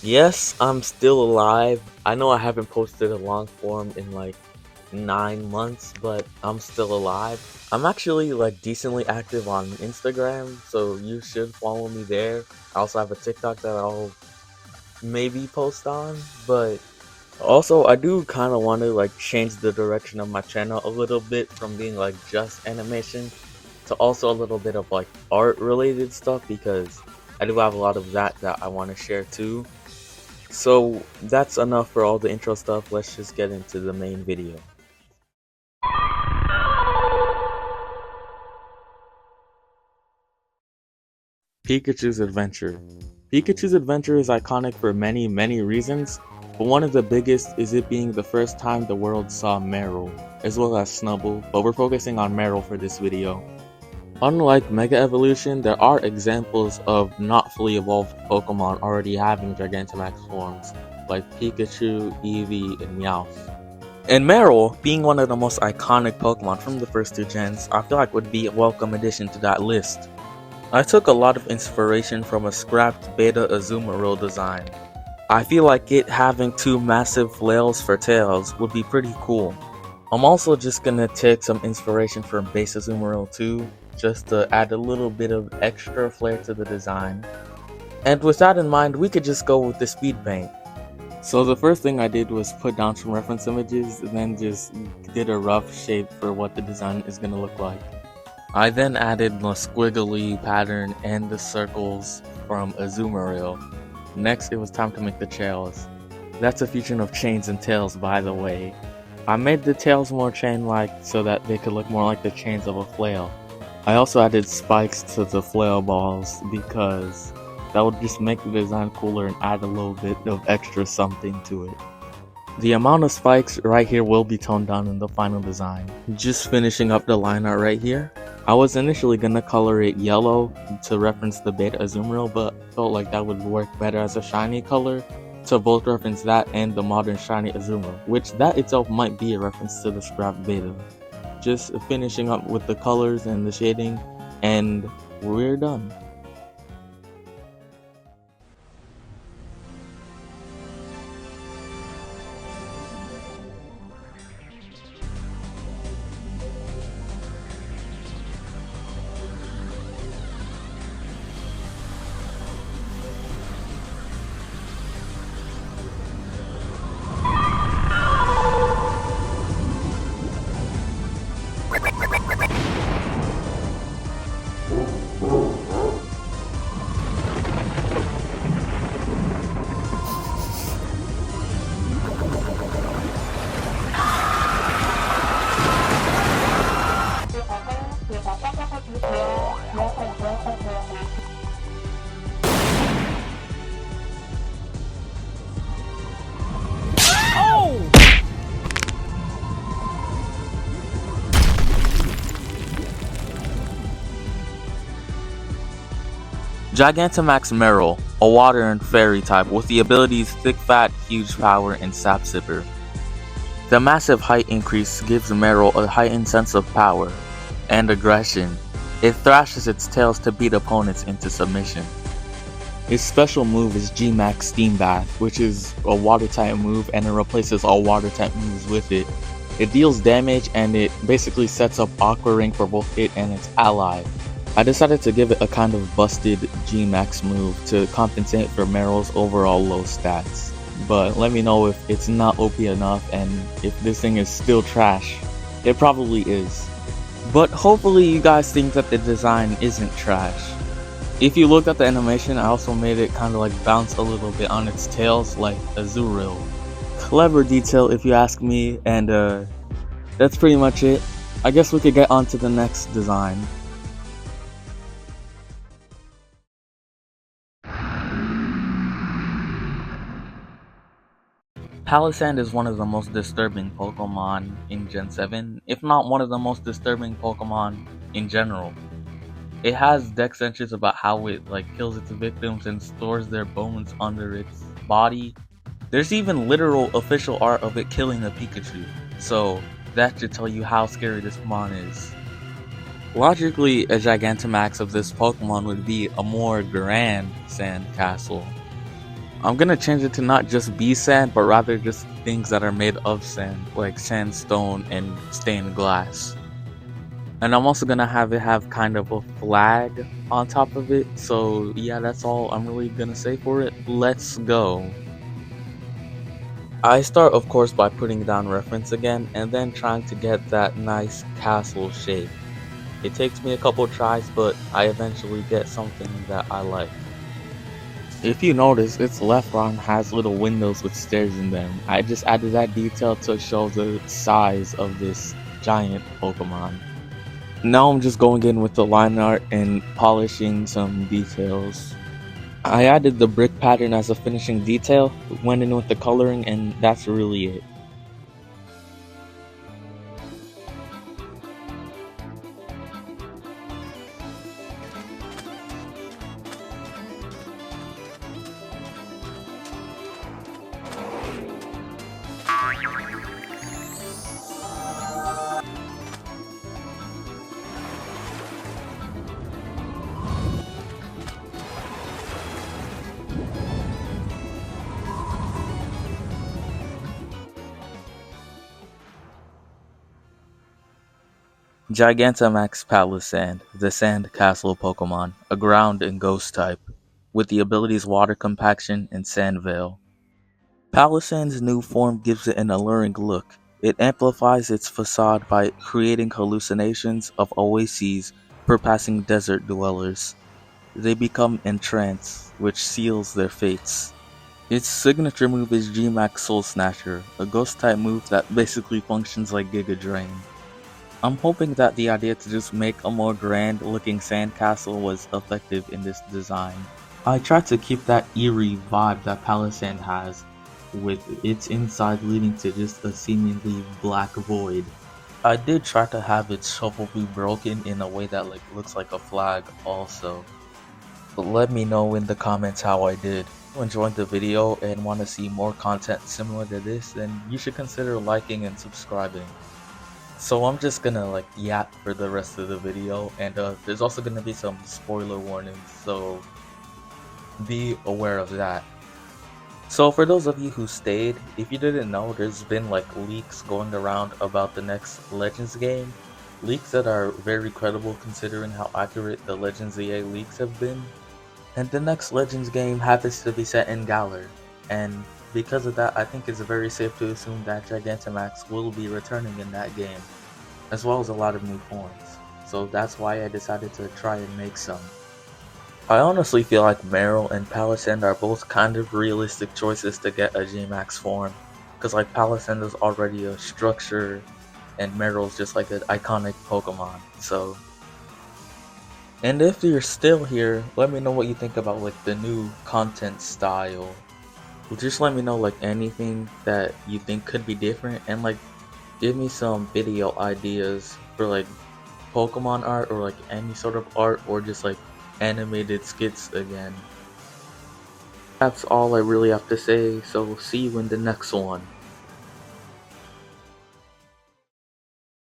Yes, I'm still alive. I know I haven't posted a long form in like 9 months, but I'm still alive. I'm actually like decently active on Instagram, so you should follow me there. I also have a TikTok that I'll maybe post on, but also I do kind of want to like change the direction of my channel a little bit from being like just animation to also a little bit of like art related stuff because I do have a lot of that I want to share too. So that's enough for all the intro stuff. Let's just get into the main video. Pikachu's Adventure. Pikachu's Adventure is iconic for many reasons, but one of the biggest is it being the first time the world saw Meryl, as well as Snubbull, but we're focusing on Meryl for this video. Unlike Mega Evolution, there are examples of not fully evolved Pokemon already having Gigantamax forms, like Pikachu, Eevee, and Meowth. And Meryl, being one of the most iconic Pokemon from the first two gens, I feel like would be a welcome addition to that list. I took a lot of inspiration from a scrapped Beta Azumarill design. I feel like it having two massive flails for tails would be pretty cool. I'm also just gonna take some inspiration from Base Azumarill too, just to add a little bit of extra flair to the design. And with that in mind, we could just go with the speed paint. So the first thing I did was put down some reference images and then just did a rough shape for what the design is gonna look like. I then added the squiggly pattern and the circles from Azumarill. Next, it was time to make the tails. That's a fusion of chains and tails, by the way. I made the tails more chain-like so that they could look more like the chains of a flail. I also added spikes to the flail balls because that would just make the design cooler and add a little bit of extra something to it. The amount of spikes right here will be toned down in the final design. Just finishing up the line art right here. I was initially gonna color it yellow to reference the Beta Azumarill, but felt like that would work better as a shiny color to both reference that and the modern shiny Azumarill, which that itself might be a reference to the scrap Beta. Just finishing up with the colors and the shading, and we're done. Gigantamax Meryl, a water and fairy type with the abilities Thick Fat, Huge Power, and Sap Sipper. The massive height increase gives Meryl a heightened sense of power and aggression. It thrashes its tails to beat opponents into submission. Its special move is Gmax Steam Bath, which is a water type move and it replaces all water type moves with it. It deals damage and it basically sets up Aqua Ring for both it and its ally. I decided to give it a kind of busted Gmax move to compensate for Meryl's overall low stats. But let me know if it's not OP enough and if this thing is still trash. It probably is. But hopefully you guys think that the design isn't trash. If you looked at the animation, I also made it kind of like bounce a little bit on its tails like Azurill. Clever detail if you ask me, and that's pretty much it. I guess we could get on to the next design. Palisand is one of the most disturbing Pokemon in Gen 7, if not one of the most disturbing Pokemon in general. It has dex entries about how it kills its victims and stores their bones under its body. There's even literal official art of it killing a Pikachu, so that should tell you how scary this Pokemon is. Logically, a Gigantamax of this Pokemon would be a more grand sand castle. I'm gonna change it to not just be sand, but rather just things that are made of sand, like sandstone and stained glass. And I'm also gonna have it have kind of a flag on top of it. So yeah, that's all I'm really gonna say for it. Let's go. I start of course by putting down reference again and then trying to get that nice castle shape. It takes me a couple tries, but I eventually get something that I like. If you notice, its left arm has little windows with stairs in them. I just added that detail to show the size of this giant Pokemon. Now I'm just going in with the line art and polishing some details. I added the brick pattern as a finishing detail, went in with the coloring, and that's really it. Gigantamax Palisand, the Sand Castle Pokemon, a ground and ghost type, with the abilities Water Compaction and Sand Veil. Palisand's new form gives it an alluring look. It amplifies its facade by creating hallucinations of oases for passing desert dwellers. They become entranced, which seals their fates. Its signature move is gmax Soul Snatcher, a ghost type move that basically functions like Giga Drain. I'm hoping that the idea to just make a more grand looking sandcastle was effective in this design. I tried to keep that eerie vibe that Palisand has, with its inside leading to just a seemingly black void. I did try to have its shovel be broken in a way that looks like a flag also. But let me know in the comments how I did. If you enjoyed the video and want to see more content similar to this, then you should consider liking and subscribing. So I'm just gonna yap for the rest of the video, and there's also gonna be some spoiler warnings, so be aware of that. So for those of you who stayed, if you didn't know, there's been leaks going around about the next Legends game. Leaks that are very credible considering how accurate the Legends EA leaks have been. And the next Legends game happens to be set in Galar, and because of that, I think it's very safe to assume that Gigantamax will be returning in that game, as well as a lot of new forms. So that's why I decided to try and make some. I honestly feel like Meryl and Palisand are both kind of realistic choices to get a Gmax form, because Palisand is already a structure, and Meryl's just an iconic Pokemon, so. And if you're still here, let me know what you think about the new content style. Just let me know anything that you think could be different, and give me some video ideas for Pokemon art or any sort of art, or just animated skits again. That's all I really have to say, so see you in the next one.